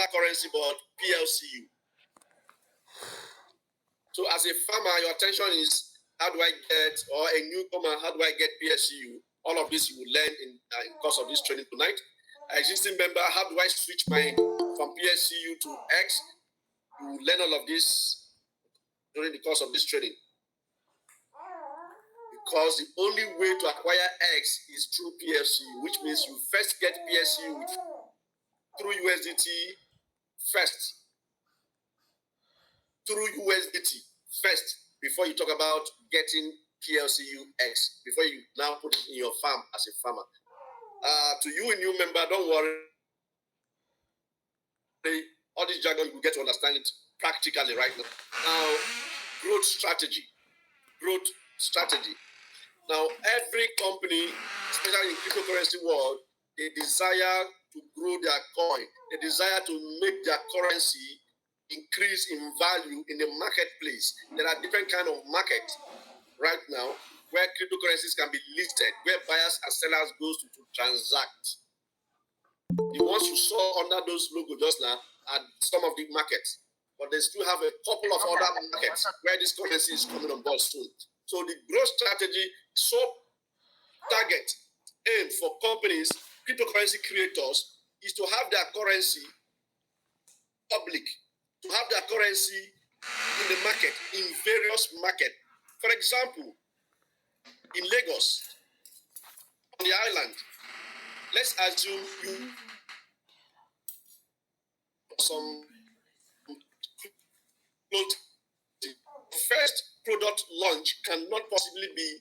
currency, but PLCU. So as a farmer, your attention is, how do I get, or a newcomer, how do I get PLCU? All of this you will learn in course of this training tonight. Existing member, how do I switch my from PLCU to X? You will learn all of this during the course of this training. Because the only way to acquire X is through PLCU, which means you first get PLCU through USDT first. Through USDT first, before you talk about getting PLCUX, before you now put it in your farm as a farmer. To you, a new member, don't worry. All this jargon, you get to understand it practically right now. Now, growth strategy. Growth strategy. Now, every company, especially in cryptocurrency world, they desire to grow their coin. They desire to make their currency increase in value in the marketplace. There are different kinds of markets right now where cryptocurrencies can be listed, where buyers and sellers go to transact. The ones you saw under those logos just now are some of the markets, but they still have a couple of other markets where this currency is coming on board soon. So the growth strategy is so target aim for companies, cryptocurrency creators, is to have their currency public, to have their currency in the market, in various markets. For example, in Lagos, on the island, let's assume you some first product launch cannot possibly be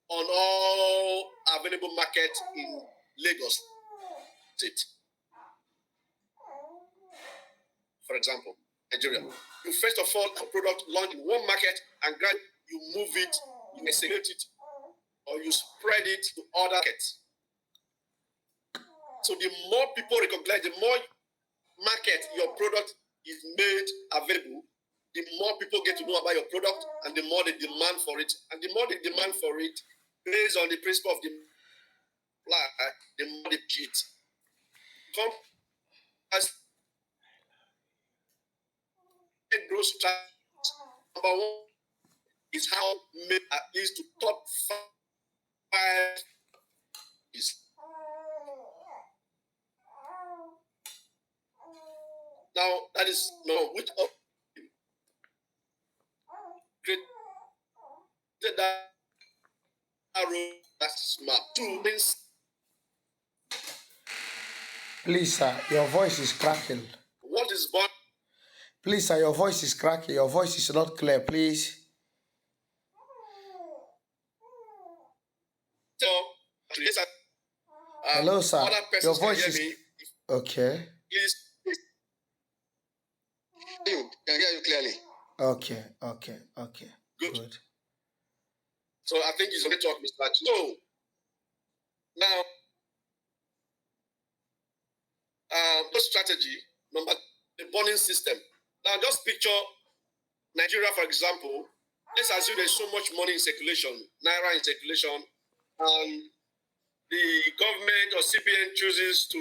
on all available markets in Lagos State. For example, Nigeria. You first of all a product launch in one market and gradually you move it, you execute it, or you spread it to other markets. So the more people recognize, the more market your product is made available, the more people get to know about your product and the more they demand for it. And the more they demand for it, based on the principle of the supply, the more they cheat. Growth strategy number one is how make at least to top 5 is. Now that is no which of created that arrow that's smart. 2 means. Please, sir, your voice is cracking. What is born? Please, sir, your voice is cracking. Your voice is not clear, please. So, hello, sir. Your voice is okay. Please, you can hear you clearly. Okay. Good. So I think it's a network mismatch. So now, the strategy number, the bonding system. Now, just picture Nigeria, for example. Let's assume there's so much money in circulation, naira in circulation, and the government or CBN chooses to,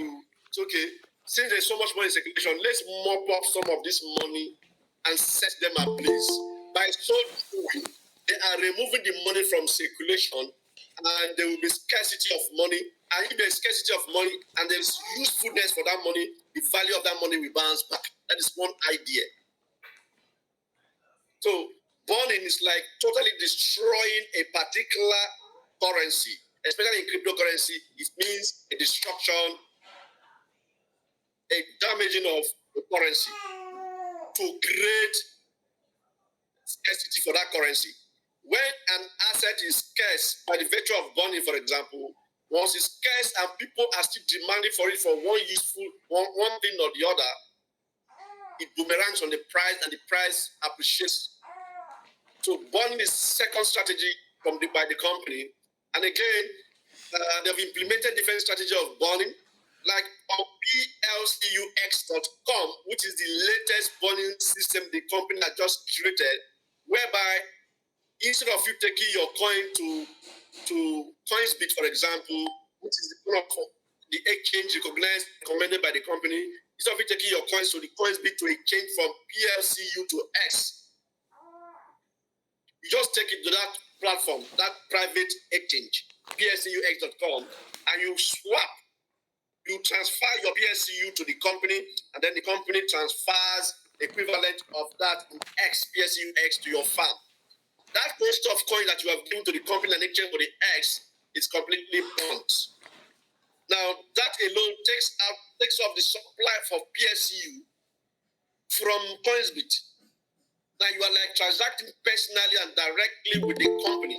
okay, since there's so much money in circulation, let's mop up some of this money and set them ablaze. By so doing, they are removing the money from circulation, and there will be scarcity of money. And if there's scarcity of money and there's usefulness for that money, the value of that money will bounce back. That is one idea. So burning is like totally destroying a particular currency, especially in cryptocurrency. It means a destruction, a damaging of the currency to create scarcity for that currency. When an asset is scarce by the virtue of burning, for example, once it's scarce and people are still demanding for it for one thing or the other, it boomerangs on the price and the price appreciates. So burning is second strategy by the company. And again, they've implemented different strategy of burning, like on PLCUX.com, which is the latest burning system the company has just created, whereby instead of you taking your coin to CoinsBit, for example, which is the exchange recommended by the company, Instead of you taking your coins to the coins bit to exchange from PLCU to X, you just take it to that platform, that private exchange, PLCUX.com, and you swap. You transfer your PSCU to the company, and then the company transfers equivalent of that X PSCUX to your farm. That cost of coin that you have given to the company and exchange for the X is completely burnt. Now that alone takes off the supply for PSCU from CoinsBit. Now you are like transacting personally and directly with the company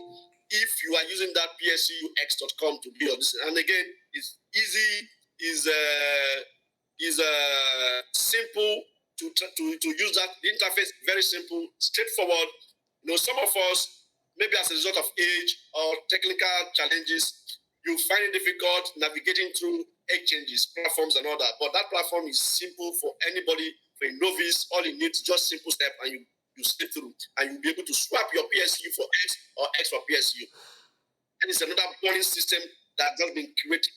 if you are using that PSCUX.com to do your business. And again, it's easy, is simple to use that. The interface very simple, straightforward. You know, some of us, maybe as a result of age or technical challenges, you find it difficult navigating through exchanges, platforms, and all that. But that platform is simple for anybody, for a novice. All you need is just simple step, and you slip through, and you'll be able to swap your PSU for X or X for PSU. And it's another burning system that has been created.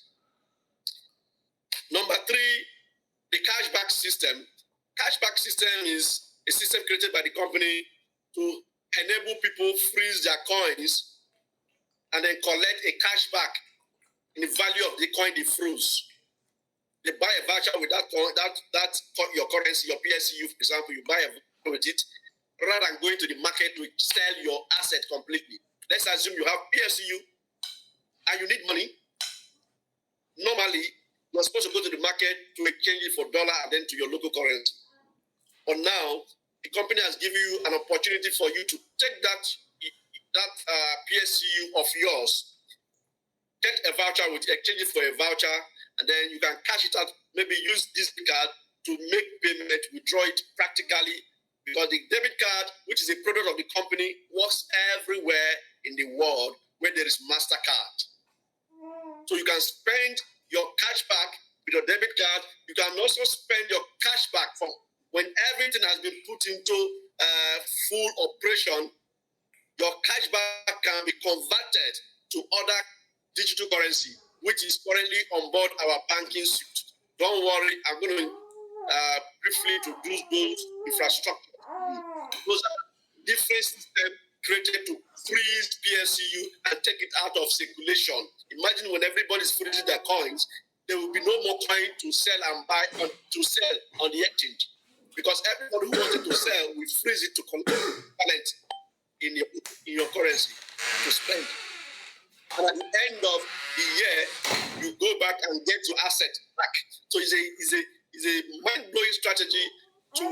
Number 3, the cashback system. Cashback system is a system created by the company to enable people freeze their coins and then collect a cashback in the value of the coin they froze. They buy a voucher with that your currency, your PSU, for example, you buy a voucher with it, rather than going to the market to sell your asset completely. Let's assume you have PSU and you need money. Normally, you're supposed to go to the market to exchange it for dollar and then to your local currency. But now, the company has given you an opportunity for you to take that PSU of yours, get a voucher with exchange it for a voucher, and then you can cash it out. Maybe use this card to make payment, withdraw it practically, because the debit card, which is a product of the company, works everywhere in the world where there is MasterCard. So you can spend your cashback with your debit card. You can also spend your cashback from when everything has been put into full operation. Your cashback can be converted to other digital currency, which is currently on board our banking suite. Don't worry, I'm going to briefly introduce those infrastructure. Those are different systems created to freeze PSCU and take it out of circulation. Imagine when everybody's freezing their coins, there will be no more coin to sell and buy to sell on the exchange, because everybody who wanted to sell will freeze it to collect in your currency to spend. And at the end of the year, you go back and get your asset back. So it's a mind-blowing strategy to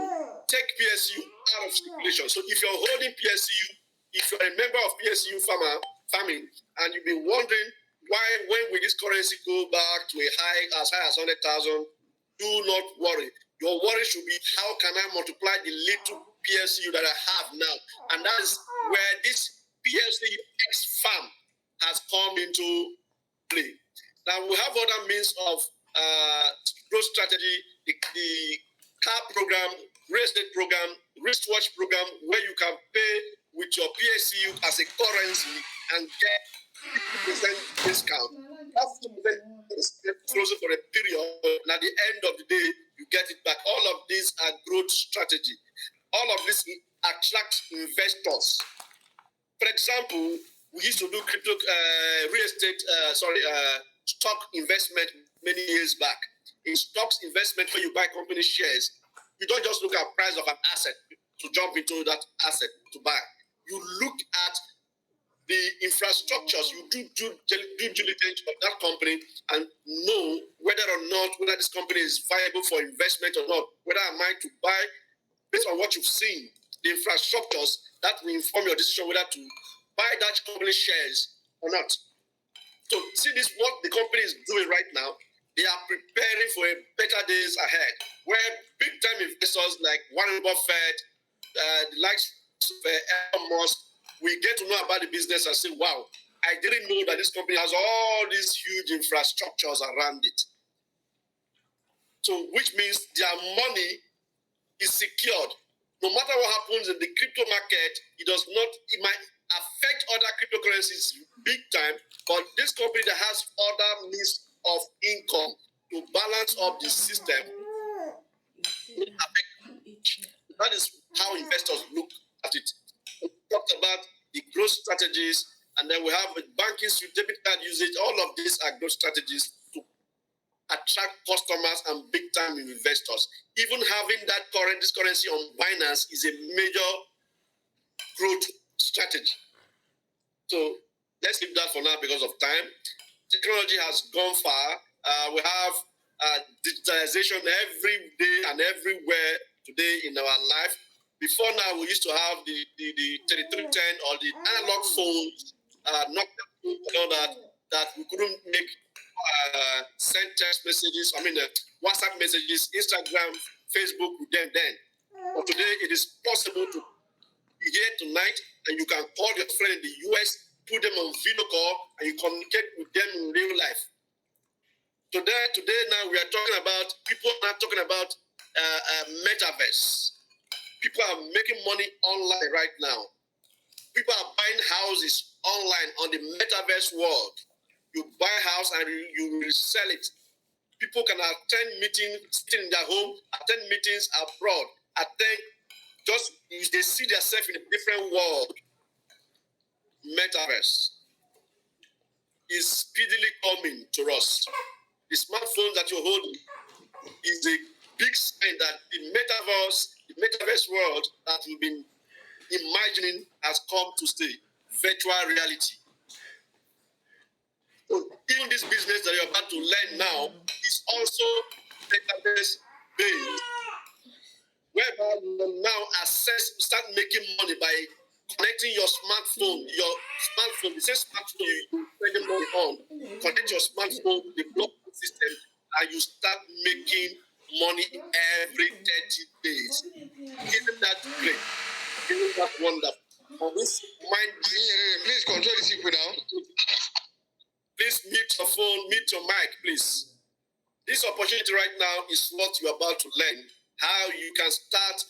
take PSU out of circulation. So if you're holding PSU, if you're a member of PSU farming, and you've been wondering when will this currency go back to a as high as 100,000, do not worry. Your worry should be, how can I multiply the little PSU that I have now? And that is where this PLCUX farm has come into play. Now we have other means of growth strategy, the car program, real estate program, wristwatch program, where you can pay with your PSU as a currency and get 50% discount. That's 50% frozen for a period, and at the end of the day, you get it back. All of these are growth strategy. All of this attracts investors. For example, we used to do stock investment many years back. In stocks investment, when you buy company shares, you don't just look at price of an asset to jump into that asset to buy. You look at the infrastructures, you do due diligence of that company and know whether this company is viable for investment or not, whether am I to buy based on what you've seen, the infrastructures that will inform your decision whether to buy that company shares or not. So see this, what the company is doing right now, they are preparing for a better days ahead, where big time investors like Warren Buffett, the likes of Elon Musk, we get to know about the business and say, wow, I didn't know that this company has all these huge infrastructures around it. So which means their money is secured. No matter what happens in the crypto market, it might affect other cryptocurrencies big time, but this company that has other means of income to balance up the system That is how investors look at it. We talked about the growth strategies, and then we have banking debit card usage. All of these are growth strategies to attract customers and big-time investors. Even having this currency on Binance is a major growth strategy. So let's leave that for now because of time. Technology has gone far. We have digitalization every day and everywhere today in our life. Before now, we used to have the 3310 or the analog phones, not all that we couldn't make send text messages, WhatsApp messages, Instagram, Facebook with them then. But today, it is possible to be here tonight and you can call your friend in the US, put them on video call, and you communicate with them in real life. Today now we are talking about, people are now talking about metaverse. People are making money online right now. People are buying houses online on the metaverse world. You buy a house and you will sell it. People can attend meetings sitting in their home, attend meetings abroad, they see themselves in a different world. Metaverse is speedily coming to us. The smartphone that you're holding is a big sign that the metaverse world that we've been imagining has come to stay. Virtual reality. So even this business that you're about to learn now is also metaverse based, whereby you will now start making money by connecting your smartphone. The same smartphone you spend money on, connect your smartphone to the blockchain system, and you start making money every 30 days. Isn't that great? Isn't that wonderful? Please control these people now. Please mute your phone, mute your mic, please. This opportunity right now is what you're about to learn, how you can start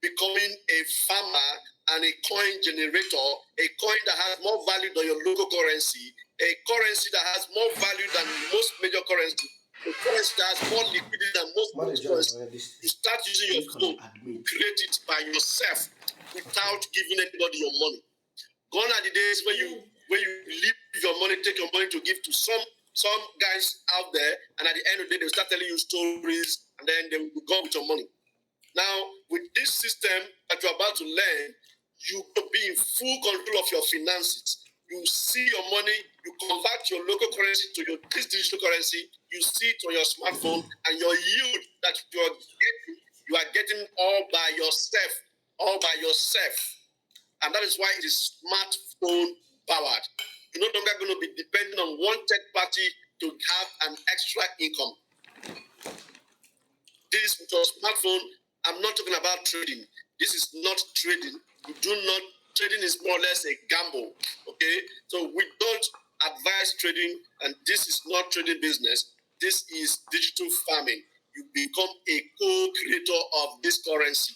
becoming a farmer and a coin generator, a coin that has more value than your local currency, a currency that has more value than most major currency, a currency that has more liquidity than most major currency. You start using your phone, create it by yourself without giving anybody your money. Gone are the days when you leave your money, take your money to give to some guys out there, and at the end of the day, they'll start telling you stories, and then they will go with your money. Now, with this system that you're about to learn, you will be in full control of your finances. You see your money, you convert your local currency to this digital currency, you see it on your smartphone, and your yield that you are getting all by yourself. And that is why it is smartphone powered. You're no longer going to be depending on one third party to have an extra income. This with your smartphone, I'm not talking about trading. This is not trading. Trading is more or less a gamble. Okay? So we don't advise trading, and this is not trading business. This is digital farming. You become a co-creator of this currency.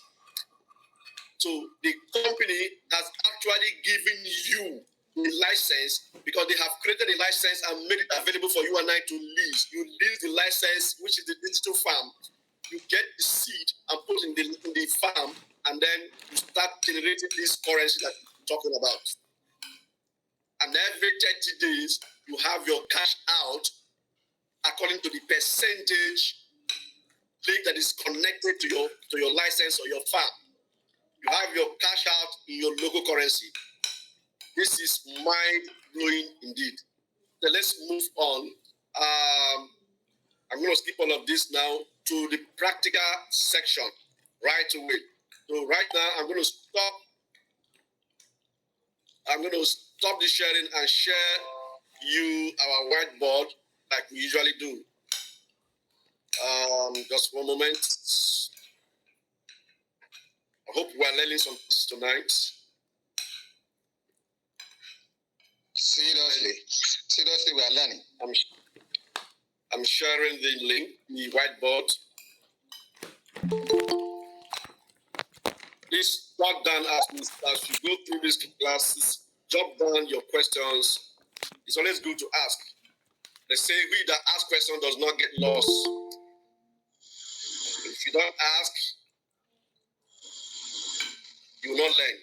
So the company has actually given you the license because they have created a license and made it available for you and I to lease. You lease the license, which is the digital farm. You get the seed and put in the farm, and then you start generating this currency that you're talking about. And every 30 days, you have your cash out according to the percentage link that is connected to your license or your farm. You have your cash out in your local currency. This is mind-blowing indeed. So let's move on. I'm going to skip all of this now to the practical section right away. So right now, I'm going to stop the sharing and share you our whiteboard like we usually do. Just one moment. I hope we're learning some things tonight. Seriously, we are learning. I'm sharing the link, the whiteboard. Please jot down as you go through these classes, jot down your questions. It's always good to ask. They say, we that ask questions does not get lost. If you don't ask, you will not learn.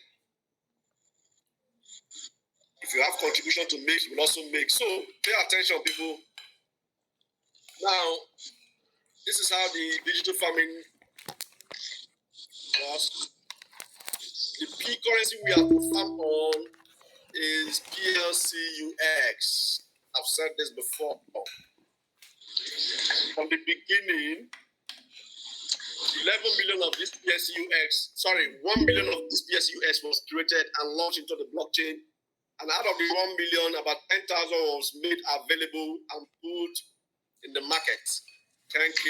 If you have contribution to make, you will also make. So pay attention, people. Now, this is how the digital farming works. The P currency we have to farm on is PLCUX. I've said this before. From the beginning, 11 million of this PLCUX, 1 million of this PLCUX was created and launched into the blockchain. And out of the 1 million, about 10,000 was made available and put in the market. 10K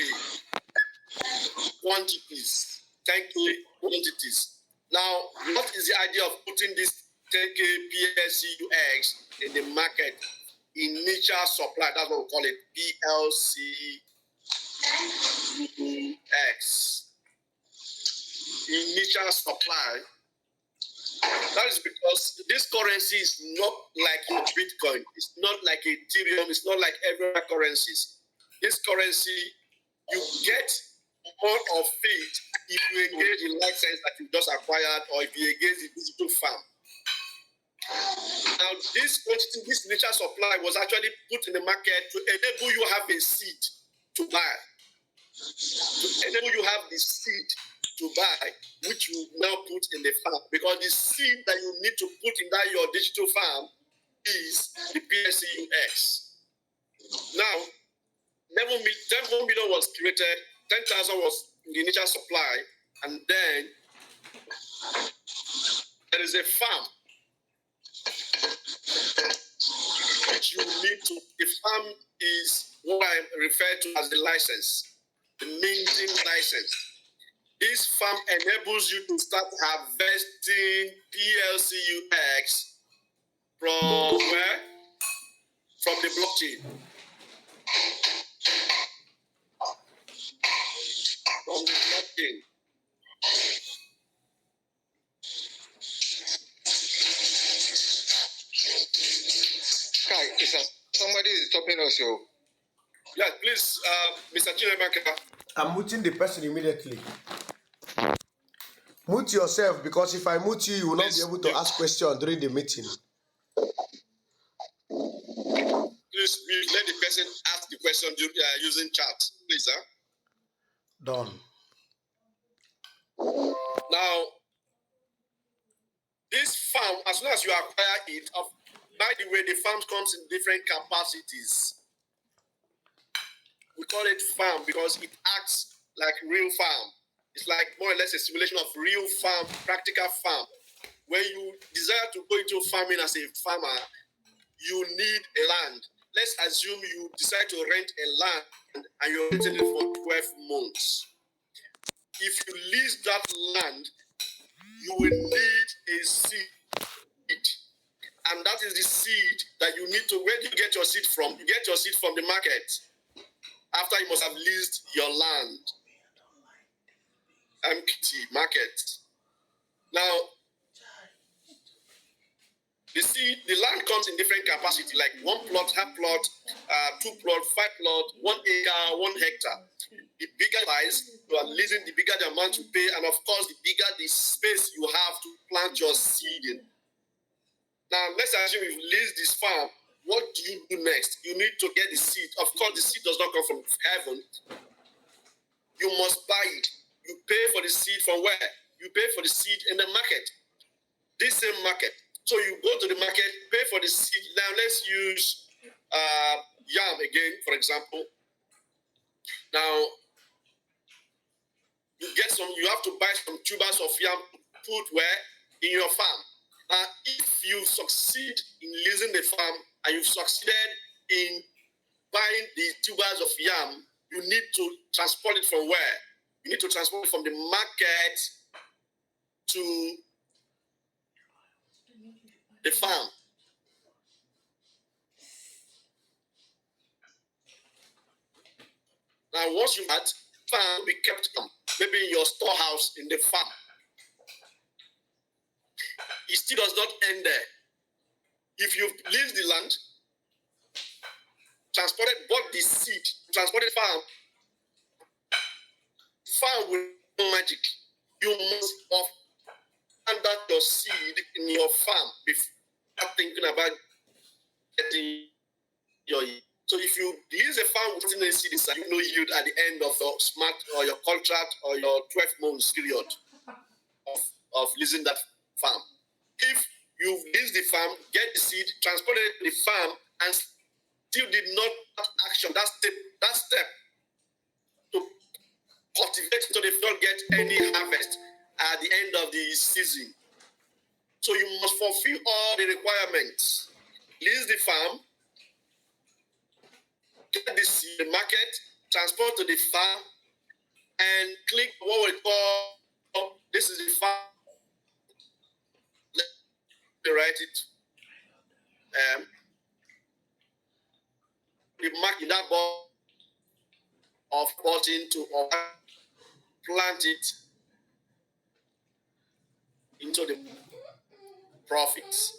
quantities. 10K quantities. Now, what is the idea of putting this 10K PLCUX in the market? Initial supply, that's what we call it, PLCUX. Initial supply. That is because this currency is not like your Bitcoin. It's not like Ethereum. It's not like every other currencies. This currency, you get more of it if you engage in license that you just acquired or if you engage in digital farm. Now, this quantity, this initial supply was actually put in the market to enable you have a seed to buy. To enable you have the seed to buy, which you now put in the farm. Because the seed that you need to put in that your digital farm is the PLCUX. Now, 10 million was created, 10,000 was the initial supply, and then there is a farm which you need to. The farm is what I refer to as the license, the minting license. This farm enables you to start harvesting PLCUX from where? From the blockchain. From the blockchain. Kai, somebody is stopping us, yo. Yeah, please, Mr. Chinebaka. I'm muting the person immediately. Mute yourself, because if I mute you, you will not be able to ask questions during the meeting. Please let the person ask the question using chat, please, sir. Done. Now, this farm, as soon as you acquire it, by the way, the farm comes in different capacities. We call it farm because it acts like real farm. It's like more or less a simulation of real farm, practical farm. When you desire to go into farming as a farmer, you need a land. Let's assume you decide to rent a land and you're renting it for 12 months. If you lease that land, you will need a seed. And that is the seed that you need to, where do you get your seed from? You get your seed from the market. After you must have leased your land. MKT, market. Now, the land comes in different capacity, like 1 plot, half plot, 2 plot, 5 plot, 1 acre, 1 hectare. The bigger size, you are leasing, the bigger the amount you pay, and of course, the bigger the space you have to plant your seed in. Now, let's assume you've leased this farm. What do you do next? You need to get the seed. Of course, the seed does not come from heaven. You must buy it. You pay for the seed from where? You pay for the seed in the market. This same market. So you go to the market, pay for the seed. Now let's use yam again, for example. Now you have to buy some tubers of yam to put where? In your farm. If you succeed in leasing the farm and you've succeeded in buying the tubers of yam, you need to transport it from where? You need to transport it from the market to the farm. Now, once you had farm, will be kept maybe in your storehouse in the farm. It still does not end there. If you've leased the land, bought the seed, transported farm, farm with magic. You must plant that your seed in your farm before thinking about getting your yield. So if you use a farm with a seed inside, you know yield at the end of your smart or your contract or your 12 months period of leasing that farm. If you've leased the farm, get the seed, transport it to the farm, and still did not take action, that step to cultivate so they don't get any harvest at the end of the season. So you must fulfill all the requirements. Lease the farm, get the seed, the market, transport to the farm, and click what we call, this is the farm. Let me write it. You mark in that box of button to plant it into the profits.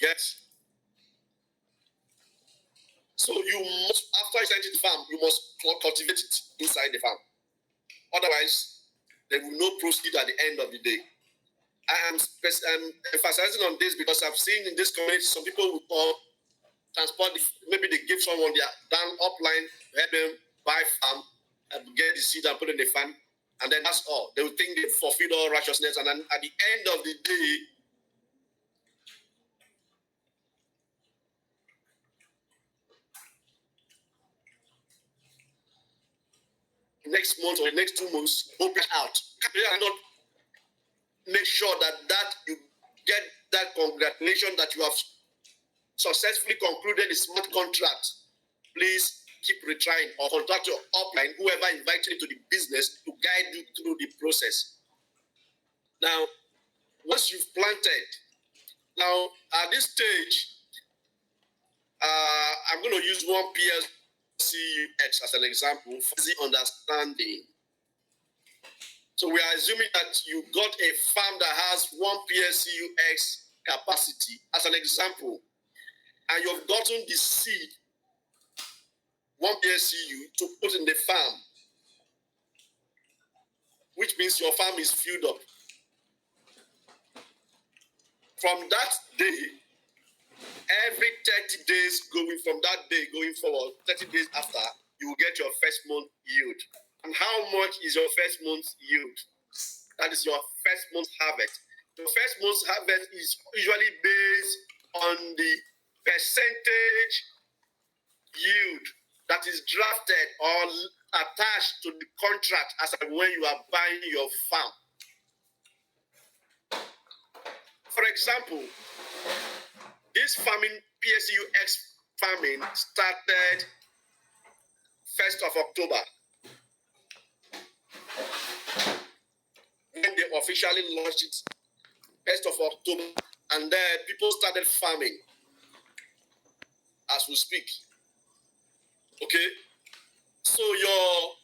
Get. So you must, after you send it to the farm, you must cultivate it inside the farm. Otherwise, there will be no proceed at the end of the day. I am emphasizing on this because I've seen in this community some people who call transport, maybe they give someone their down upline, help them buy farm, and get the seed and put in the farm, and then that's all. They will think they fulfilled all righteousness, and then at the end of the day, next month or the next 2 months, open out. They are not make sure that you get that congratulation that you have successfully concluded a smart contract. Please keep retrying or contact your upline, whoever invited you to the business, to guide you through the process. Now, once you've planted, now at this stage, I'm going to use one PLCUX as an example for easy understanding. So we are assuming that you got a farm that has one PLCUX capacity as an example, and you've gotten the seed, one PLCU, to put in the farm, which means your farm is filled up. From that day, every 30 days going from that day going forward, 30 days after, you will get your first month yield. And how much is your first month's yield? That is your first month's harvest. The first month's harvest is usually based on the percentage yield that is drafted or attached to the contract as when you are buying your farm. For example, this farming, PLCUX farming, started 1st of October. When they officially launched it, 1st of October, and then people started farming as we speak. Okay, so your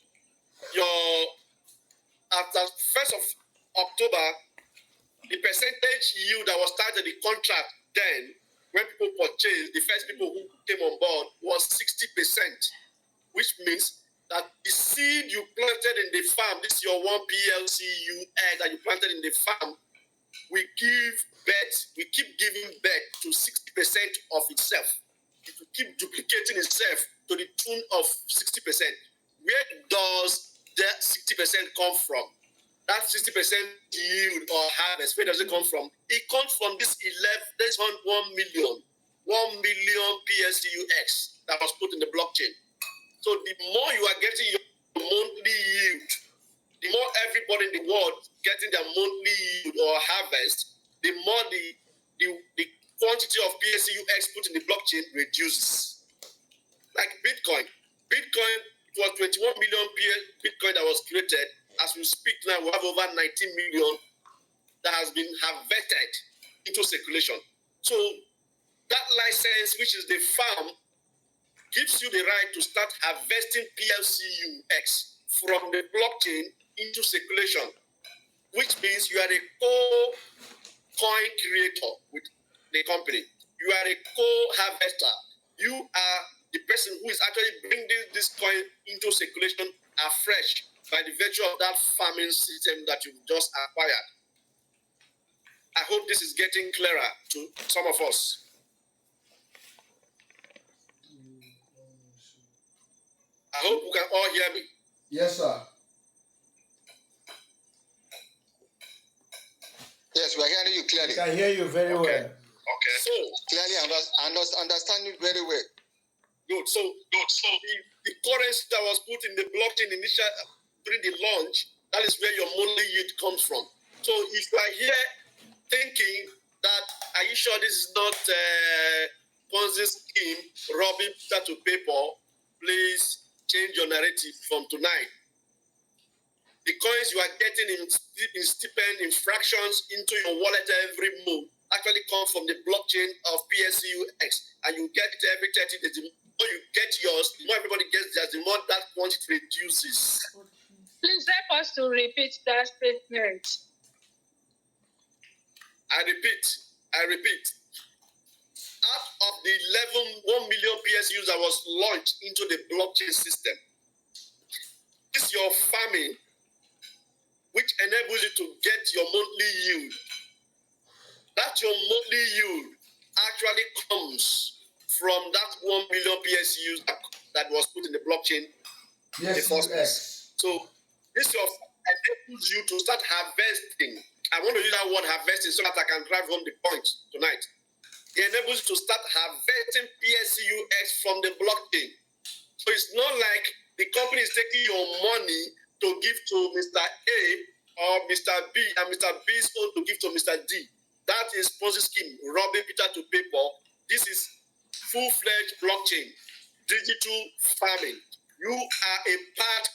after 1st of October, the percentage yield that was started the contract then, when people purchased, the first people who came on board was 60%, which means that the seed you planted in the farm, this is your one PLCUX that you planted in the farm, we keep giving birth to 60% of itself. It will keep duplicating itself to the tune of 60%. Where does that 60% come from? That 60% yield or harvest, where does it come from? It comes from this 1 million PLCUX that was put in the blockchain. So the more you are getting your monthly yield, the more everybody in the world getting their monthly yield or harvest, the more the quantity of PLCUX put in the blockchain reduces. Like Bitcoin. Bitcoin was 21 million Bitcoin that was created. As we speak now, we have over 19 million that has been harvested into circulation. So that license, which is the farm, gives you the right to start harvesting PLCUX from the blockchain into circulation, which means you are a coin creator with the company. You are a co-harvester. You are the person who is actually bringing this coin into circulation afresh by the virtue of that farming system that you've just acquired. I hope this is getting clearer to some of us. I hope you can all hear me. Yes, sir. Yes, we are hearing you I clearly. can hear you very well. Okay. So Clearly understand you very well. good. So the currency that was put in the blockchain initial during the launch, that is where your monthly yield comes from. So if you are here thinking that, are you sure this is not Ponzi scheme, robbing Peter to paper, please change your narrative from tonight. The coins you are getting in stipend, in fractions into your wallet every month actually come from the blockchain of PLCUX, and you get it every 30 days. The more you get yours, the more everybody gets theirs, the more that quantity reduces. Please help us to repeat that statement. I repeat. Out of the 1 million PSUs that was launched into the blockchain system, this is your farming, which enables you to get your monthly yield. That your monthly yield actually comes from that 1 million PSUs that was put in the blockchain. Yes, yes. So this enables you to start harvesting. I want to use that word harvesting so that I can drive home the point tonight. It enables you to start harvesting PLCUX from the blockchain. So it's not like the company is taking your money to give to Mr. A or Mr. B, and Mr. B's own to give to Mr. D. That is Ponzi scheme, robbing Peter to paper. This is full-fledged blockchain, digital farming. You are a part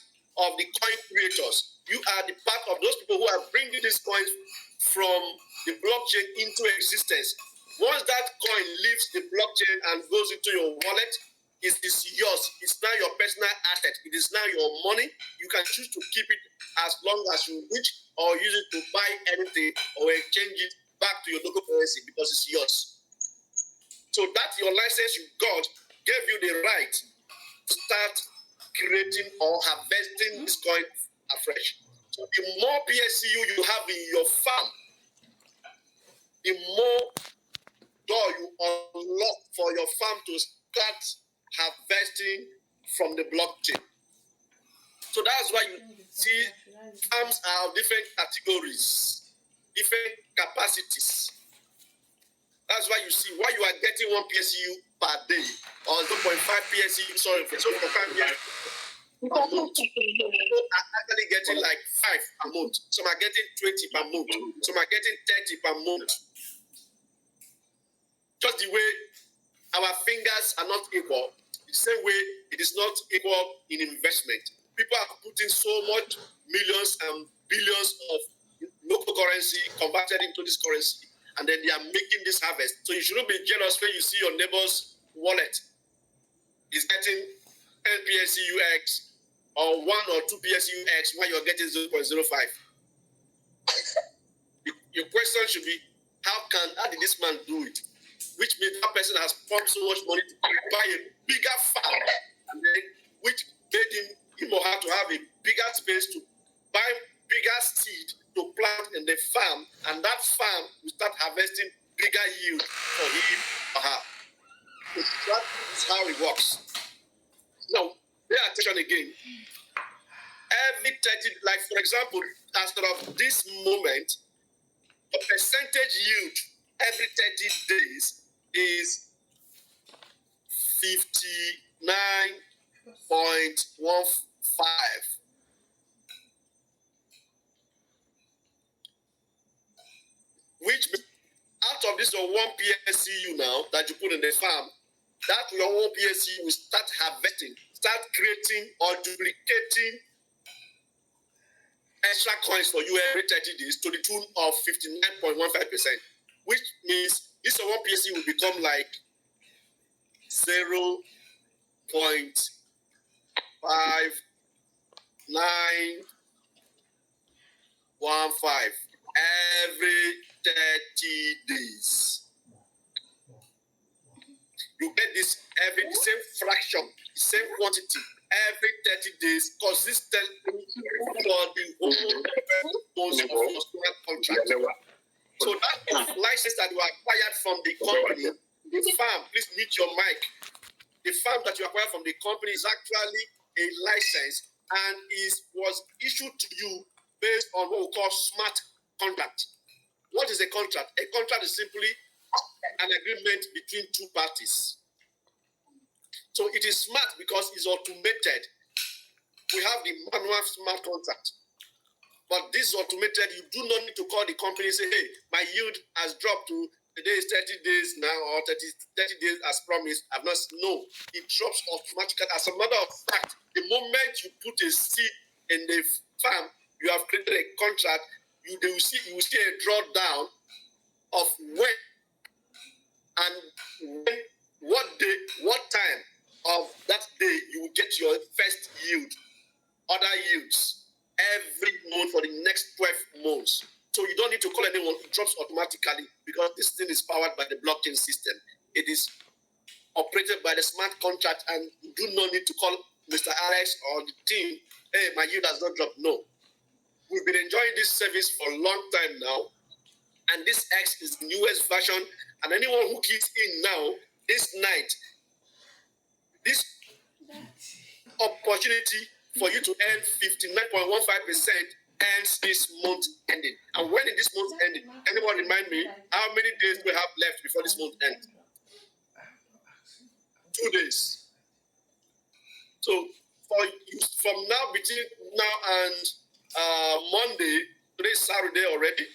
of the coin creators. You are the part of those people who are bringing these coins from the blockchain into existence. Once that coin leaves the blockchain and goes into your wallet, it is yours. It's now your personal asset. It is now your money. You can choose to keep it as long as you wish, or use it to buy anything or exchange it back to your local currency because it's yours. So that your license you got gave you the right to start creating or harvesting this coin afresh. So the more PSCU you have in your farm, the more door you unlock for your farm to start harvesting from the blockchain. So that's why you see farms are of different categories, different capacities. That's why you see why you are getting 1 PSU per day or 0.5 PSU, sorry, 0.5 PSU. People are actually getting like 5 per month. Some are getting 20 per month. Some are getting 30 per month. Just the way our fingers are not equal, the same way it is not equal in investment. People are putting so much millions and billions of local currency converted into this currency, and then they are making this harvest. So you shouldn't be jealous when you see your neighbor's wallet is getting 10 PSUX or 1 or 2 PSUX while you're getting 0.05. Your question should be, how did this man do it? Which means that person has pumped so much money to buy a bigger farm, and then which made him or her to have a bigger space to buy bigger seed to plant in the farm, and that farm will start harvesting bigger yield for him or her. So that is how it works. Now, pay attention again. Every 30, like for example, as of this moment, the percentage yield every 30 days is 59.15. Which means out of this your 1 PSCU now that you put in the farm, that your 1 PSCU will start harvesting, start creating or duplicating extra coins for you every 30 days to the tune of 59.15%, which means this 1 PSCU will become like 0.5915. every 30 days. You get this the same fraction, the same quantity every 30 days, consistently for the whole months of your smart contract. So that license that you acquired from the company, the farm, please mute your mic. The farm that you acquired from the company is actually a license and was issued to you based on what we call smart contract. What is a contract? A contract is simply an agreement between two parties. So it is smart because it's automated. We have the manual smart contract. But this is automated. You do not need to call the company and say, hey, my yield has dropped to today is 30 days now, or 30 days as promised. I've not. No, it drops automatically. As a matter of fact, the moment you put a seed in the farm, you have created a contract. You will see a drawdown of when and when, what day, what time of that day you will get your first yield, other yields every month for the next 12 months. So you don't need to call anyone, it drops automatically because this thing is powered by the blockchain system. It is operated by the smart contract and you do not need to call Mr. Alex or the team, hey, my yield has not dropped. No. We've been enjoying this service for a long time now. And this X is the newest version. And anyone who keys in now, this night, this opportunity for you to earn 59.15% ends this month ending. And when is this month ending? Anyone remind me how many days we have left before this month ends? 2 days. So from now, between now and Monday, today is Saturday already.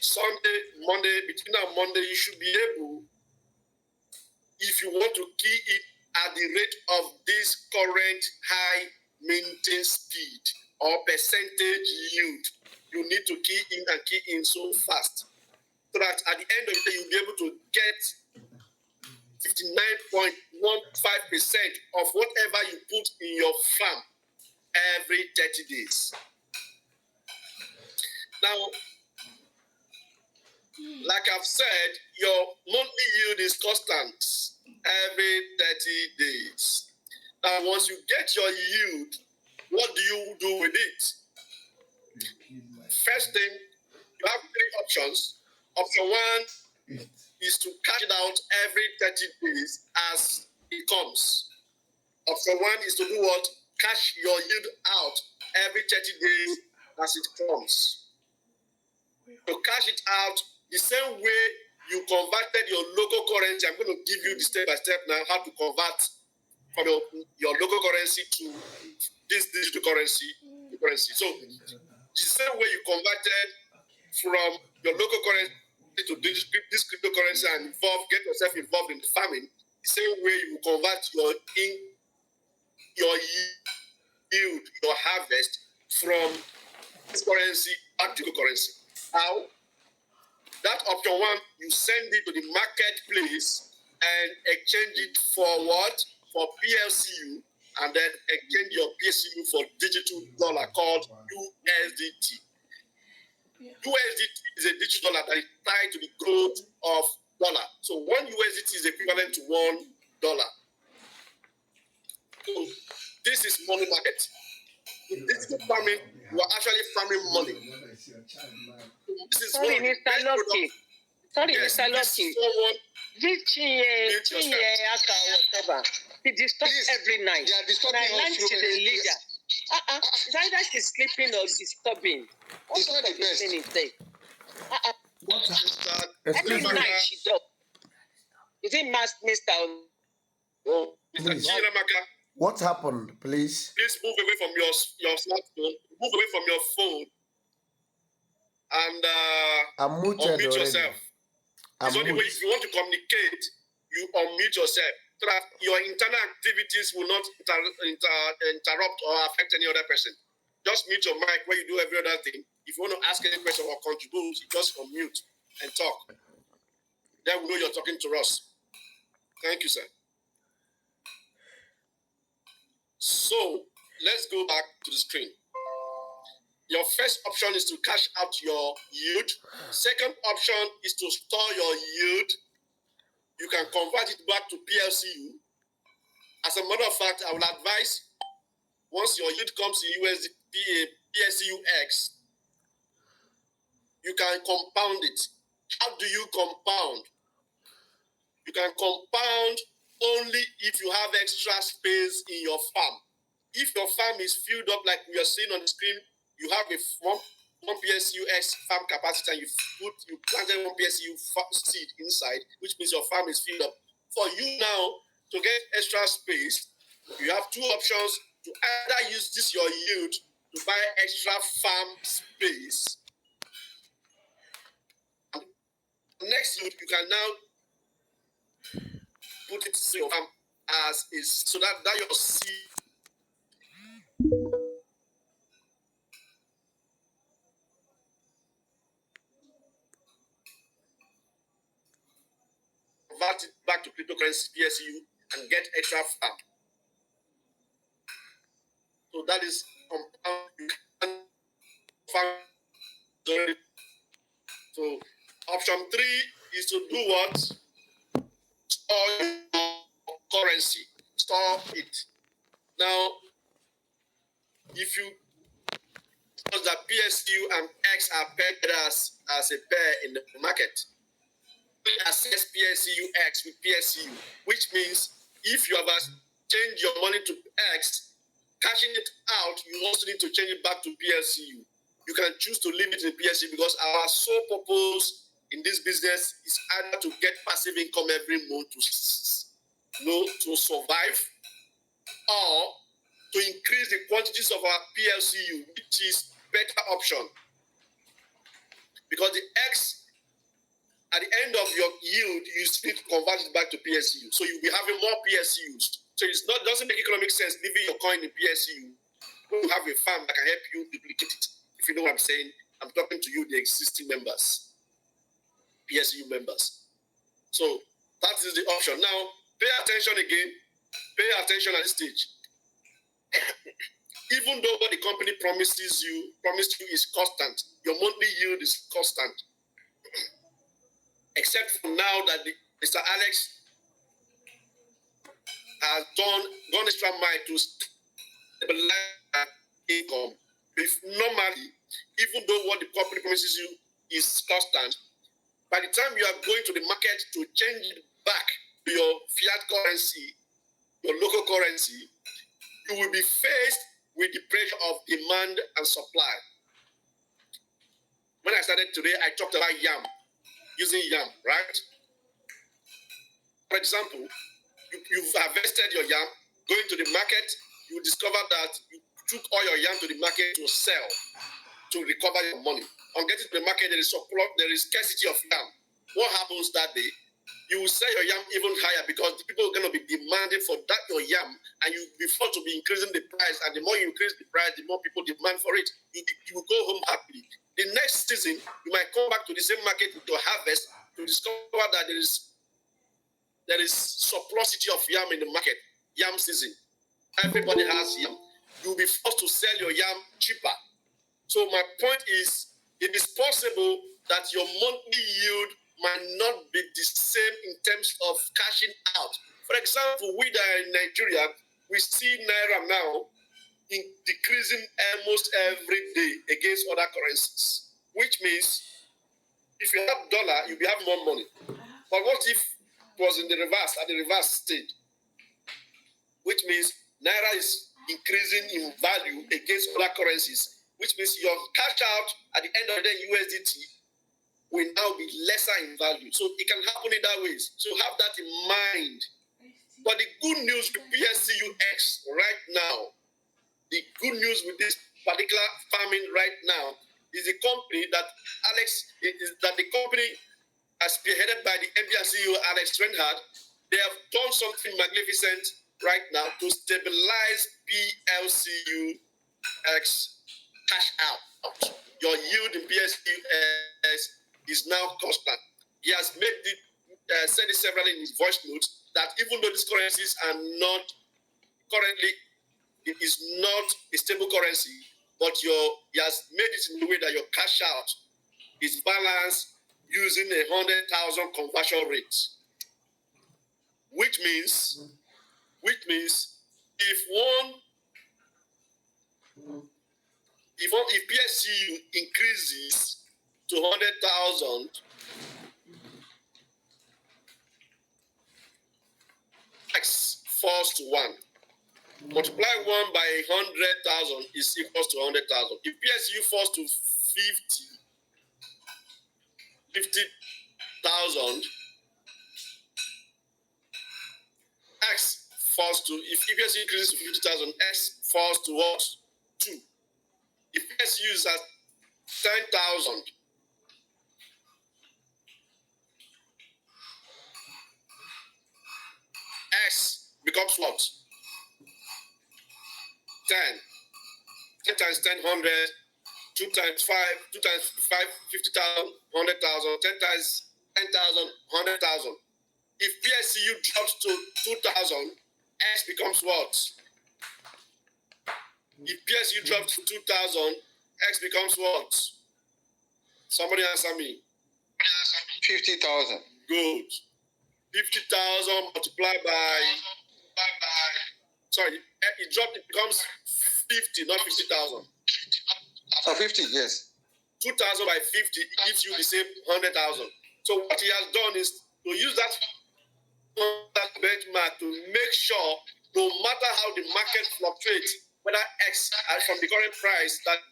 Sunday, Monday, between now and Monday, you should be able, if you want to key it at the rate of this current high maintain speed or percentage yield, you need to key in so fast so that at the end of the day, you'll be able to get 59.15% of whatever you put in your farm every 30 days. Now, like I've said, your monthly yield is constant every 30 days. Now, once you get your yield, what do you do with it? First thing, you have 3 options. Option 1 is to cash it out every 30 days as it comes. Option 1 is to do what? Cash your yield out every 30 days as it comes. To cash it out the same way you converted your local currency. I'm going to give you the step-by-step now how to convert from your local currency to this digital currency. So the same way you converted from your local currency to this cryptocurrency and get yourself involved in farming, the same way you convert your yield, your harvest from this currency back to cryptocurrency. How? That option 1, you send it to the marketplace and exchange it for what? For PLCU, and then exchange your PLCU for digital dollar called USDT. USDT is a digital dollar that is tied to the growth of dollar. So 1 USDT is equivalent to $1. So this is money market. In digital farming, you are actually farming money. This is Sorry, Mr. Lucky. Sorry, yes, Mr. Lucky. Whatever. He disturbs every night. They are disturbing And I learned us. to the leader. It's either she's sleeping or disturbing. It's not the best. Every Excuse me. night she does. Is it Mr. Mr. Chiramaka, What happened, please? please move away from your smartphone, move away from your phone, and I'm muted unmute already. yourself. It's only way if you want to communicate, you unmute yourself so that your internal activities will not interrupt or affect any other person. Just mute your mic where you do every other thing. If you want to ask any question or contribute, you just unmute and talk. Then we know you're talking to us. Thank you, sir. So let's go back to the screen. Your first option is to cash out your yield. Second option is to store your yield. You can convert it back to PLCU. As a matter of fact, I will advise once your yield comes in USD PLCUX, you can compound it. How do you compound? You can compound only if you have extra space in your farm. If your farm is filled up like we are seeing on the screen, you have one PSUX farm capacity and you planted one PSU seed inside, which means your farm is filled up. For you now to get extra space, you have two options to either use this your yield to buy extra farm space. Next yield, you can now put it to your farm as is, so that your seed convert it back to cryptocurrency PSU and get extra farm. So that is compound farm. So option 3 is to do what? Store your currency. Store it. Now, if you know that PSU and X are paired as a pair in the market, we assess PSUX with PSU, which means if you have changed your money to X, cashing it out, you also need to change it back to PLCU. You can choose to leave it in PLCU because our sole purpose in this business is either to get passive income every month to survive, or to increase the quantities of our PLCU, which is better option. Because the X at the end of your yield, you need to convert it back to PSU. So you'll be having more PSUs. So it doesn't make economic sense leaving your coin in PSU when you have a farm that can help you duplicate it. If you know what I'm saying, I'm talking to you, the existing members, PSU members. So that is the option. Now, pay attention again. Pay attention at this stage. Even though what the company promised you is constant, your monthly yield is constant. Except for now that Mr. Alex has gone extra mile to stabilize income. If normally, even though what the company promises you is constant, by the time you are going to the market to change it back to your fiat currency, your local currency, you will be faced with the pressure of demand and supply. When I started today, I talked about yam, using yam, right? For example, you've harvested your yam, going to the market, you discover that you took all your yam to the market to sell, to recover your money. On getting to the market, there is scarcity of yam. What happens that day? You will sell your yam even higher because the people are going to be demanding for that your yam, and you will be forced to be increasing the price. And the more you increase the price, the more people demand for it. You will go home happily. The next season, you might come back to the same market with your harvest to discover that there is surplusity of yam in the market. Yam season. Everybody has yam. You will be forced to sell your yam cheaper. So my point is, it is possible that your monthly yield might not be the same in terms of cashing out. For example, we that are in Nigeria, we see Naira now decreasing almost every day against other currencies, which means if you have dollar, you'll be having more money. But what if it was in the reverse, at the reverse state? Which means Naira is increasing in value against other currencies, which means your cash out at the end of the day, USDT, will now be lesser in value. So it can happen in that ways. So have that in mind. But the good news with PSCUX right now, the good news with this particular farming right now is the company that the company as spearheaded by the MD and CEO Alex Reinhardt, they have done something magnificent right now to stabilize PLCUX cash out. Your yield in PSCUX is now constant. He has made it, said it severally in his voice notes that even though these currencies are not currently, it is not a stable currency, but he has made it in a way that your cash out is balanced using 100,000 conversion rate, which means if PSU increases to 100,000, X falls to 1. Multiply 1 by 100,000 is equals to 100,000. If PSU falls to 50,000, X falls to, if PSU increases to 50,000, X falls to what? 2. If PSU is at 10,000, X becomes what? 10. 10 times 10, 100. 2 times 5, 2 times 5, 50,000, 100,000. 10 times 10,000, 100,000. If PSU drops to 2,000, X becomes what? If PSU drops to 2,000, X becomes what? Somebody answer me. 50,000. Good. 50,000 multiplied by, sorry, it dropped, it becomes 50, not 50,000. Oh, 50, yes. 2,000 by 50, it gives you the same 100,000. So what he has done is to use that benchmark to make sure, no matter how the market fluctuates, whether X from the current price that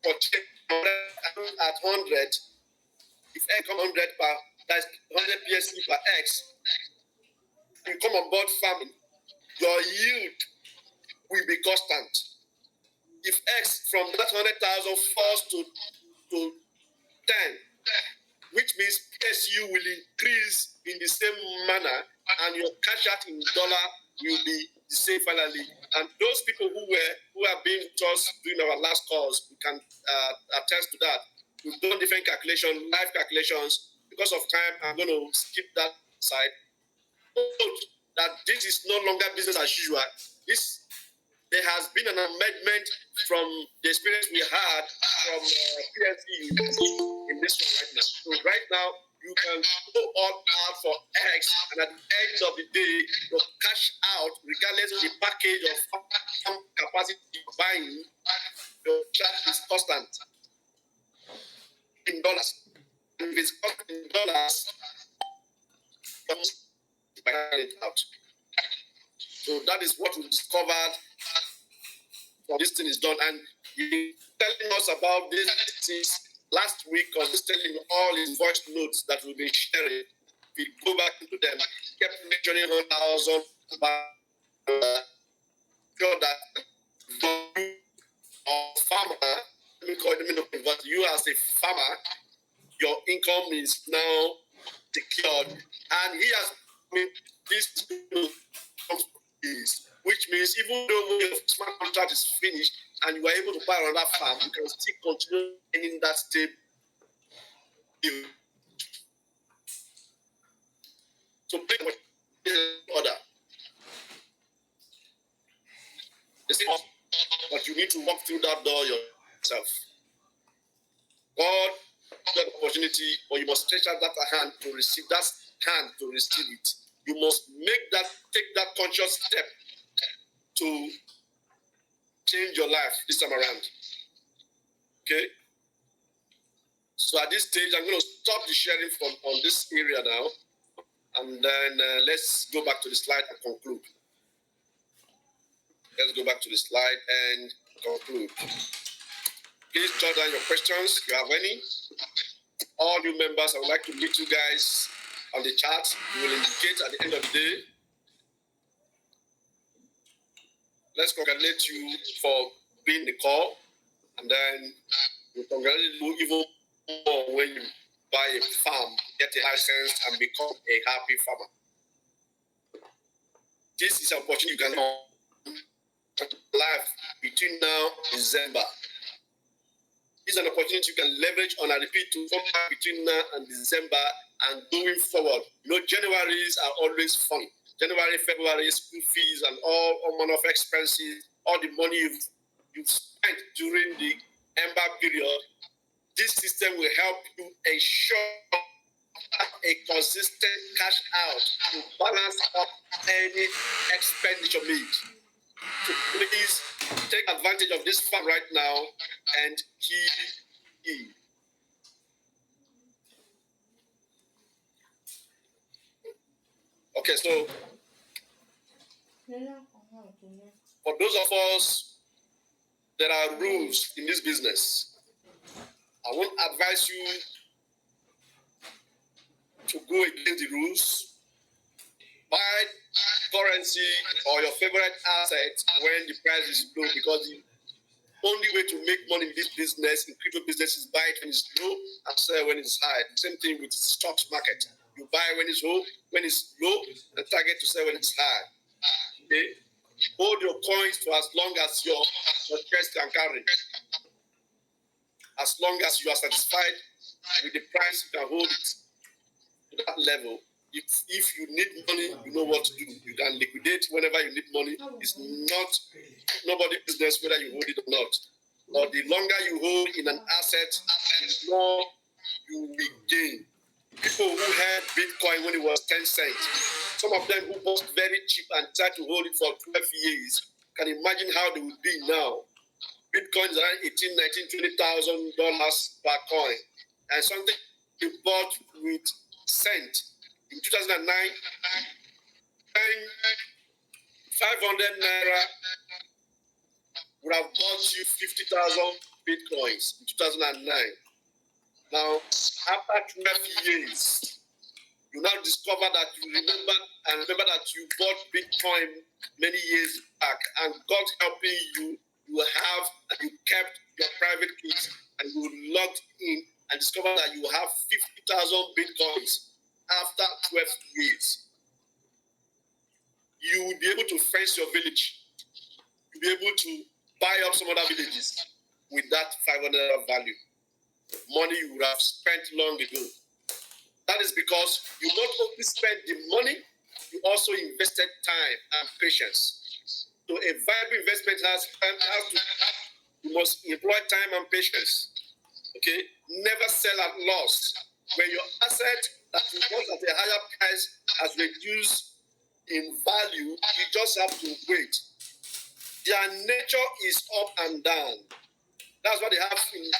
at 100, if X come 100 per, that's 100 PSC per X, you come on board farming, your yield will be constant. If X from that 100,000 falls to 10, which means PSU will increase in the same manner, and your cash out in dollar will be the same finally. And those people who have been with us during our last calls, we can attest to that. We've done different calculations, live calculations. Because of time, I'm going to skip that side. Note that this is no longer business as usual. There has been an amendment from the experience we had from PLCUX in this one right now. So right now, you can go all out for X, and at the end of the day, your cash out, regardless of the package of farm capacity you're buying, your cash is constant in dollars. If it's constant in dollars, you must buy it out. So that is what we discovered. This thing is done, and he's telling us about this since last week, because he's telling all his voice notes that we've been sharing. We go back into them, kept mentioning 100,000, sure that a farmer, let me call it, but you as a farmer, your income is now secured, and he has made this which means even though your smart contract is finished and you are able to buy another farm, you can still continue in that state. So pick order. But you need to walk through that door yourself. God that opportunity, or you must stretch out that hand to receive that hand to receive it. You must take that conscious step to change your life this time around. Okay? So at this stage, I'm going to stop the sharing on this area now. And then let's go back to the slide and conclude. Let's go back to the slide and conclude. Please jot down your questions if you have any. All new members, I would like to meet you guys on the chat. We will indicate at the end of the day. Let's congratulate you for being the call, and then we'll congratulate you even more when you buy a farm, get a license, and become a happy farmer. This is an opportunity you can live between now and December. This is an opportunity you can leverage on a repeat to come back between now and December and going forward. You know, Januaries are always funny. January, February, school fees, and all manner of expenses, all the money you've spent during the embargo period, this system will help you ensure a consistent cash out to balance up any expenditure made. So please take advantage of this fund right now and key in. Okay, so for those of us, there are rules in this business. I won't advise you to go against the rules. Buy currency or your favorite asset when the price is low, because the only way to make money in this business, in crypto business, is buy it when it's low and sell when it's high. Same thing with stocks market. You buy when it's low, and target to sell when it's high. Okay? Hold your coins for as long as your chest can carry. As long as you are satisfied with the price, you can hold it to that level. If you need money, you know what to do. You can liquidate whenever you need money. It's not nobody's business whether you hold it or not. But the longer you hold in an asset, the more you will gain. People who had Bitcoin when it was 10 cents, some of them who bought very cheap and tried to hold it for 12 years, can imagine how they would be now. Bitcoin is around $18,000, $19,000, $20,000 per coin. And something you bought with cent in 2009, 500 naira would have bought you 50,000 Bitcoins in 2009. Now, after 12 years, you now discover that you remember that you bought Bitcoin many years back, and God helping you, you kept your private keys and you logged in and discovered that you have 50,000 Bitcoins after 12 years. You will be able to fence your village. You'll be able to buy up some other villages with that 500 value. Money you would have spent long ago. That is because you not only spent the money, you also invested time and patience. So a viable investment you must employ time and patience. Okay? Never sell at loss. When your asset that you bought at a higher price has reduced in value, you just have to wait. Their nature is up and down. That's what they have in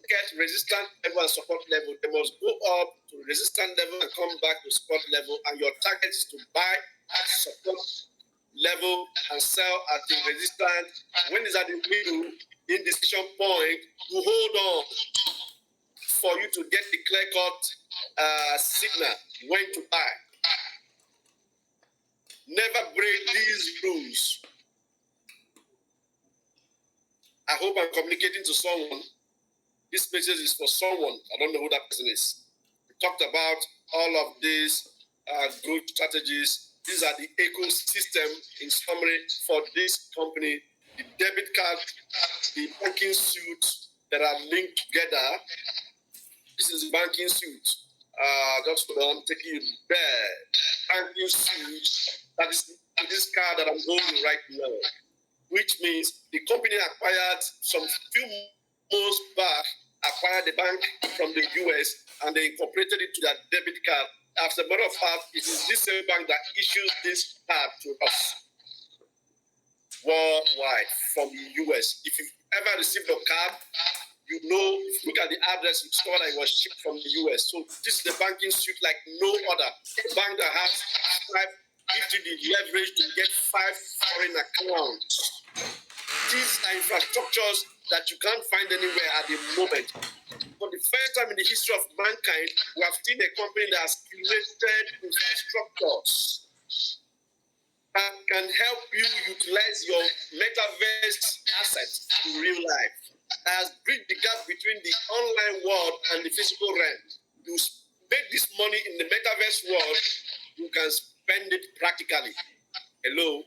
get resistance level and support level. They must go up to resistance level and come back to support level, and your target is to buy at support level and sell at the resistance. When it's at the middle, indecision point, you hold on for you to get the clear-cut signal when to buy. Never break these rules. I hope I'm communicating to someone. This message is for someone. I don't know who that person is. We talked about all of these growth strategies. These are the ecosystem, in summary, for this company. The debit card, the banking suite that are linked together. This is banking suite. Just hold on, taking it there. Banking suite. That is this card that I'm holding right now. Which means the company acquired some few months back, acquired the bank from the US, and they incorporated it to their debit card. As a matter of fact, it is this same bank that issues this card to us worldwide from the US. If you ever received your card, you know, if you look at the address, you saw that it was shipped from the US. So this is the banking suite like no other. A bank that has gives you the leverage to get 5 foreign accounts. These are infrastructures that you can't find anywhere at the moment. For the first time in the history of mankind, we have seen a company that has created infrastructures that can help you utilize your metaverse assets in real life. That has bridged the gap between the online world and the physical realm. You make this money in the metaverse world, you can spend it practically. Hello?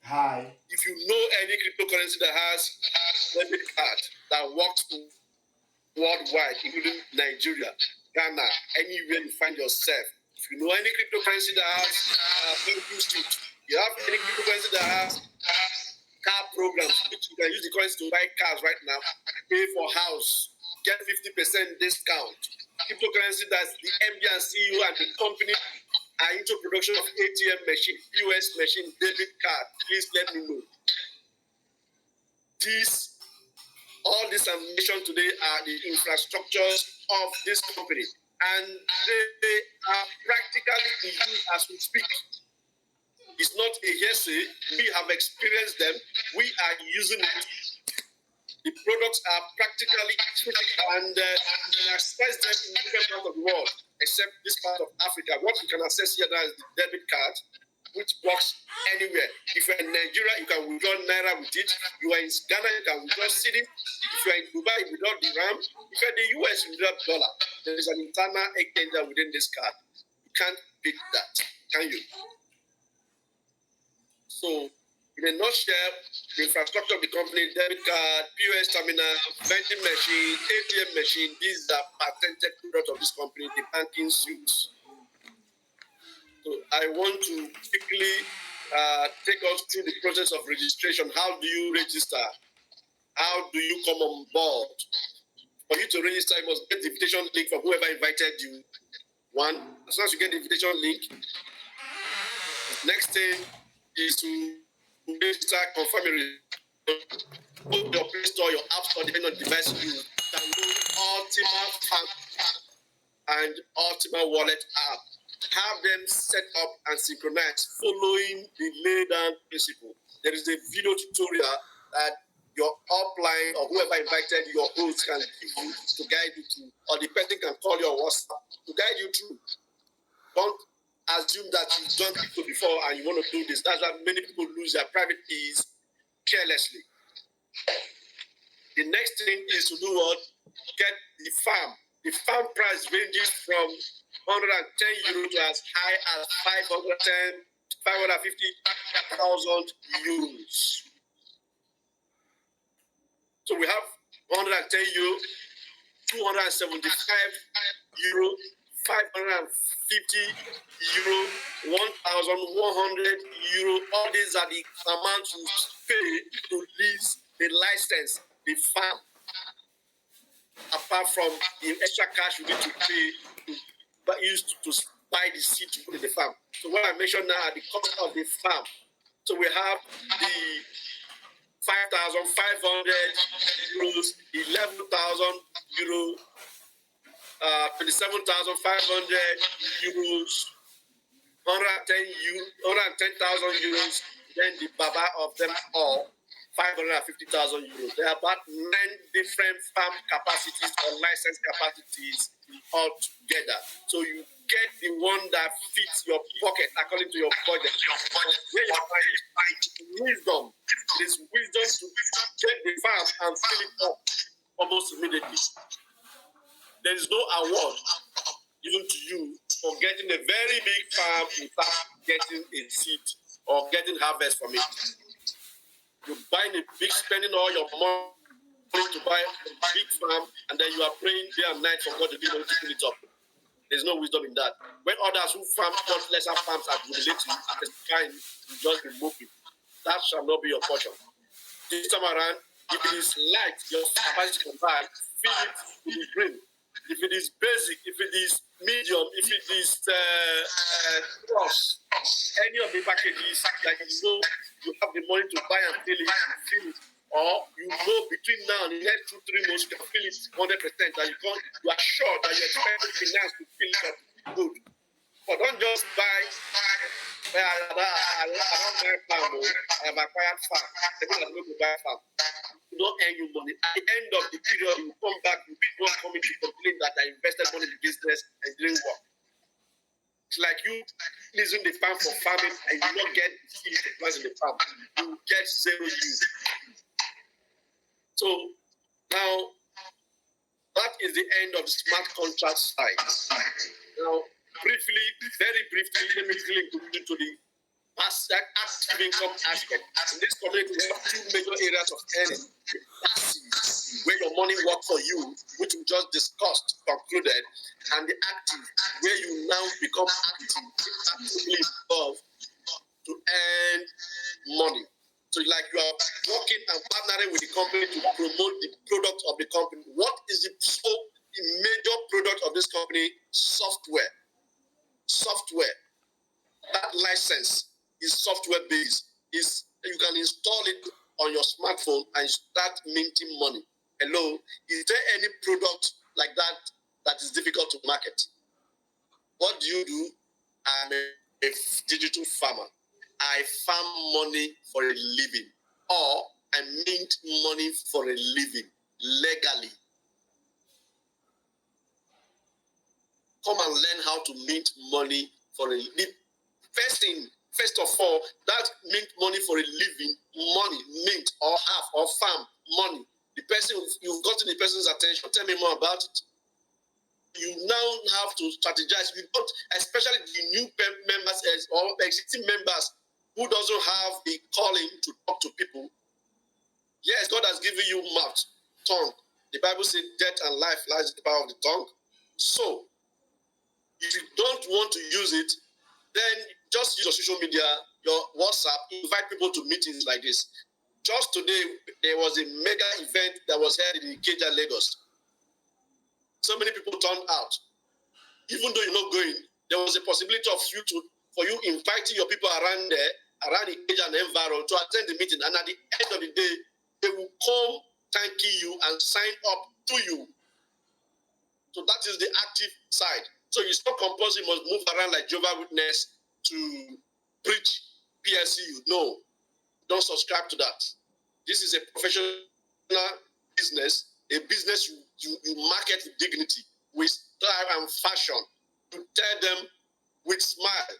Hi. If you know any cryptocurrency that has debit card that works worldwide, including Nigeria, Ghana, anywhere you find yourself, if you know any cryptocurrency that has banking suite, you have any cryptocurrency that has car programs, which you can use the currency to buy cars right now, pay for house, get 50% discount. Cryptocurrency, that's the MD and CEO and the company are into production of ATM machine, POS machine, debit card. Please let me know. All this I'm mentioned today are the infrastructures of this company, and they are practically in use as we speak. It's not a hearsay. We have experienced them. We are using it. The products are practically critical, and you can access them in different parts of the world, except this part of Africa. What you can access here now is the debit card, which works anywhere. If you're in Nigeria, you can withdraw Naira with it. You are in Ghana, you can withdraw cedi. If you're in Dubai, you withdraw dirham. If you're in the US, you withdraw dollar. There is an internal exchanger within this card. You can't beat that, can you? So, in a nutshell, the infrastructure of the company, debit card, POS terminal, vending machine, ATM machine, these are patented products of this company, the banking suits. So I want to quickly take us through the process of registration. How do you register? How do you come on board? For you to register, you must get the invitation link from whoever invited you. One, as soon as you get the invitation link, next thing is to register, confirm your Play Store, your App Store, depending on the device you use. Download Ultima Farm and Ultima Wallet app. Have them set up and synchronized following the laid-down principle. There is a video tutorial that your upline or whoever invited your host can give you to guide you through, or the person can call you on WhatsApp to guide you through. Don't assume that you've done it before and you want to do this. That's why many people lose their private keys carelessly. The next thing is to do what? Get the farm. The farm price ranges from 110 euro to as high as 550,000 euros. So we have 110 euro, 275 euro, 550 euro, 1,100 euro. All these are the amounts you pay to lease the license, the farm. Apart from the extra cash you need to pay to use to buy the seed to put in the farm. So what I mentioned now are the cost of the farm. So we have the 5,500 euros, 11,000 euros, 27,500 euros, 110,000 euros, then the baba of them all, 550,000 euros. There are about 9 different farm capacities or license capacities altogether. So you get the one that fits your pocket according to your budget. Where you find wisdom. It is wisdom to get the farm and fill it up almost immediately. There is no award given to you for getting a very big farm without getting a seed or getting harvest from it. You're buying a big, spending all your money to buy a big farm, and then you are praying day and night for God to be able to fill it up. There's no wisdom in that. When others who farm lesser farms are jubilating, at the time, you just be moving. That shall not be your portion. This time around, if it is light, your capacity can buy, fill it with the brim. If it is basic, if it is medium, if it is cross, any of the packages that you have the money to buy and fill it, or you go between now and the next 2-3 months, you can fill it 100%, and you are sure that you expect the finance to fill it up good. But don't just buy. I don't buy farm. I have acquired farm. The people that go to buy farm, you don't earn your money. At the end of the period, you come back, you people coming to complain that I invested money in the business and it didn't work. It's like you using the farm for farming and you don't get seeds to plant in the farm. You get zero use. So now that is the end of the smart contract side. Now, very briefly, let me link you to the active income aspect. In this community, we have 2 major areas of earning. The passive, where your money works for you, which we just discussed, concluded, and the active, where you now become actively involved to earn money. So like you are working and partnering with the company to promote the product of the company. What is the major product of this company? Software. Software. That license is software based. Is you can install it on your smartphone and start minting money. Hello, is there any product like that that is difficult to market? What do? I'm a digital farmer. I farm money for a living, or I mint money for a living legally. Come and learn how to mint money for a living. First of all, that mint money for a living, money, mint or half or farm money. The person, you've gotten the person's attention. Tell me more about it. You now have to strategize. You don't, especially the new members or existing members who doesn't have the calling to talk to people. Yes, God has given you mouth, tongue. The Bible says death and life lies in the power of the tongue. So, if you don't want to use it, then just use your social media, your WhatsApp, invite people to meetings like this. Just today, there was a mega event that was held in Ikeja, Lagos. So many people turned out. Even though you're not going, there was a possibility for you inviting your people around there, around Ikeja and environment to attend the meeting. And at the end of the day, they will come thanking you and sign up to you. So that is the active side. So it's not compulsory, you must move around like Jehovah's Witness to preach PLCU. No, don't subscribe to that. This is a professional business, a business you market with dignity, with style and fashion. You tell them with smile,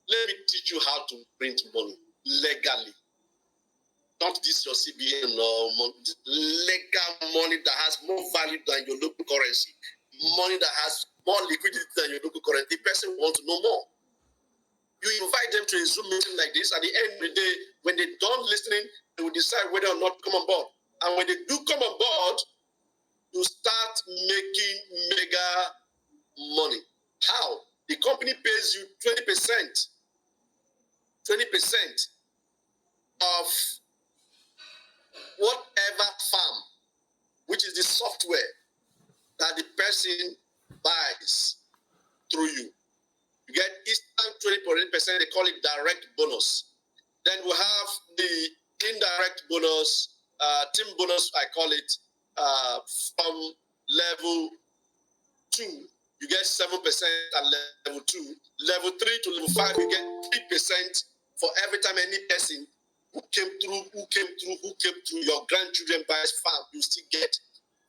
let me teach you how to print money legally. Not this your CBN or legal money that has more value than your local currency. Money that has more liquidity than your local currency. The person wants to know more. You invite them to a Zoom meeting like this. At the end of the day, when they're done listening, they will decide whether or not to come on board. And when they do come on board, you start making mega money. How? The company pays you 20% of whatever farm, which is the software that the person buys through you. You get instant 20%, they call it direct bonus. Then we have the indirect bonus, team bonus, I call it, from level 2, you get 7% at level 2. Level 3 to level 5, you get 3% for every time any person who came through your grandchildren buys farm, you still get.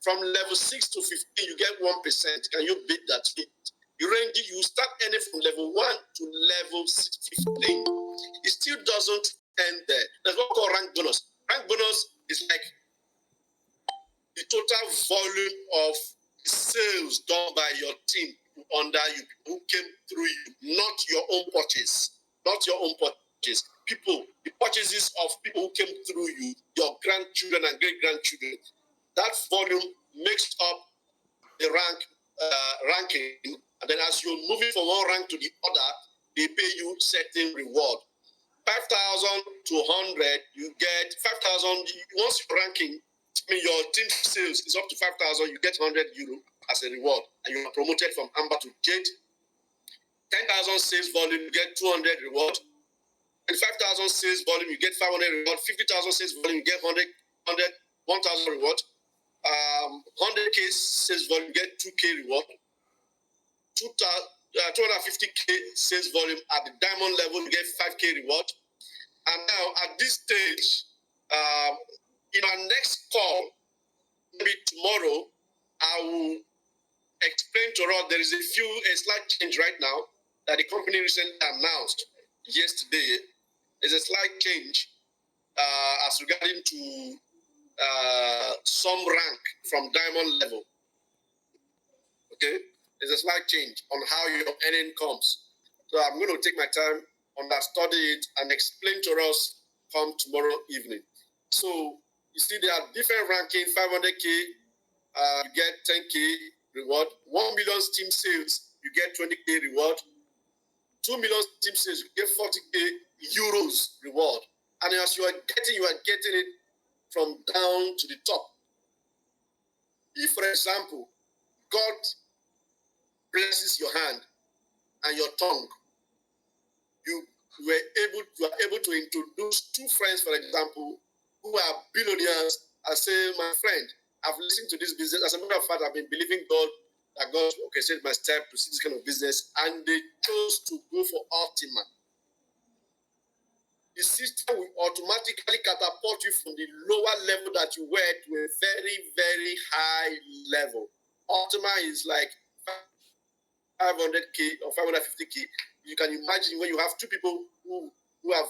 From level 6 to 15, you get 1%. Can you beat that? You start earning from level 1 to level 15. It still doesn't end there. There's what we call rank bonus. Rank bonus is like the total volume of sales done by your team under you, who came through you, not your own purchase. Not your own purchase. People, the purchases of people who came through you, your grandchildren and great-grandchildren. That volume makes up the ranking, and then as you're moving from one rank to the other, they pay you certain reward. 5,000 to 100, you get 5,000. Once you're ranking, your team sales is up to 5,000, you get 100 euro as a reward, and you are promoted from amber to jade. 10,000 sales volume, you get 200 reward. 25,000 sales volume, you get 500 reward. 50,000 sales volume, you get 1,000 reward. 100K sales volume, you get 2K reward. 250K sales volume at the diamond level, you get 5K reward. And now at this stage, in our next call, maybe tomorrow, I will explain to us there is a slight change right now that the company recently announced yesterday. There's a slight change as regarding to some rank from diamond level. Okay, there's a slight change on how your earning comes. So I'm going to take my time, understudy it, and explain to us come tomorrow evening. So you see, there are different ranking. 500K, you get 10K reward. 1 million team sales, you get 20K reward. 2 million team sales, you get 40K euros reward. And as you are getting it from down to the top. If, for example, God blesses your hand and your tongue, you are able to introduce two friends, for example, who are billionaires, and say, my friend, I've listened to this business. As a matter of fact, I've been believing God that God orchestrated my step to see this kind of business, and they chose to go for Ultima. The system will automatically catapult you from the lower level that you were to a very, very high level. Ultima is like 500K or 550K. You can imagine when you have two people who have